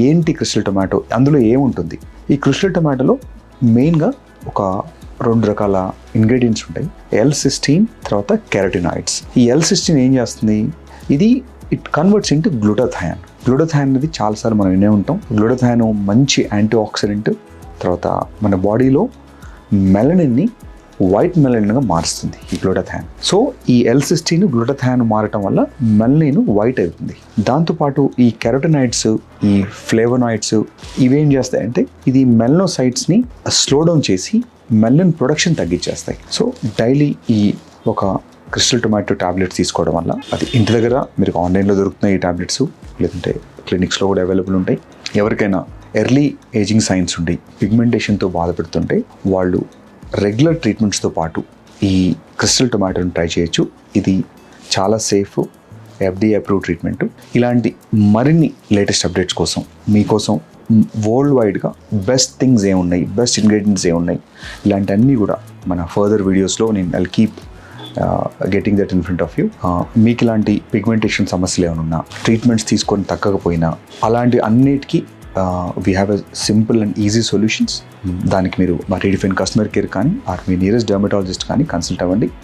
ఏంటి crystal tomato, అందులో ఏముంటుంది? ఈ క్రిస్టల్ టొమాటోలో మెయిన్గా ఒక 2 రకాల ఇంగ్రీడియంట్స్ ఉంటాయి. L-cysteine, తర్వాత కెరటినాయిడ్స్. ఈ L-cysteine ఏం చేస్తుంది? It converts into glutathione. Glutathione అనేది చాలాసార్లు మనం వినే ఉంటాం. గ్లూటాథయాన్ మంచి యాంటీ ఆక్సిడెంట్, తర్వాత మన బాడీలో మెలనిన్ని వైట్ మెలనిన్గా మారుస్తుంది ఈ గ్లూటాథయాన్. సో ఈ L-cysteine గ్లూటాథయాన్ మారటం వల్ల మెలనిన్ వైట్ అవుతుంది. దాంతోపాటు ఈ కెరటినాయిడ్స్, ఈ ఫ్లేవనాయిడ్స్ ఇవేం చేస్తాయంటే ఇది మెలనోసైట్స్ని స్లో డౌన్ చేసి మెలనిన్ ప్రొడక్షన్ తగ్గించేస్తాయి. సో డైలీ ఈ ఒక క్రిస్టల్ టొమాటో టాబ్లెట్స్ తీసుకోవడం వల్ల, అది ఇంటి దగ్గర మీరు ఆన్లైన్లో దొరుకుతున్నాయి ఈ టాబ్లెట్స్, లేదంటే క్లినిక్స్లో కూడా అవైలబుల్ ఉంటాయి. ఎవరికైనా ఎర్లీ ఏజింగ్ సైన్స్ ఉండి పిగ్మెంటేషన్తో బాధపడుతుంటే వాళ్ళు రెగ్యులర్ ట్రీట్మెంట్స్తో పాటు ఈ క్రిస్టల్ టొమాటోని ట్రై చేయొచ్చు. ఇది చాలా సేఫ్, FDA అప్రూవ్ ట్రీట్మెంట్. ఇలాంటి మరిన్ని లేటెస్ట్ అప్డేట్స్ కోసం మీకోసం వరల్డ్ వైడ్గా బెస్ట్ థింగ్స్ ఏమున్నాయి, బెస్ట్ ఇంగ్రీడియంట్స్ ఏమున్నాయి, ఇలాంటివన్నీ కూడా మన ఫర్దర్ వీడియోస్లో నేను I'll keep getting that in front of you. మీకు ఇలాంటి పిగ్మెంటేషన్ సమస్యలు ఏమైనా ఉన్నా, ట్రీట్మెంట్స్ తీసుకొని తగ్గకపోయినా, అలాంటి అన్నిటికీ we have a simple and easy solutions. దానికి మీరు మా రీడిఫైన్ కస్టమర్ కేర్ కానీ మీ నియరెస్ట్ డర్మటాలజిస్ట్ కానీ కన్సల్ట్ అవ్వండి.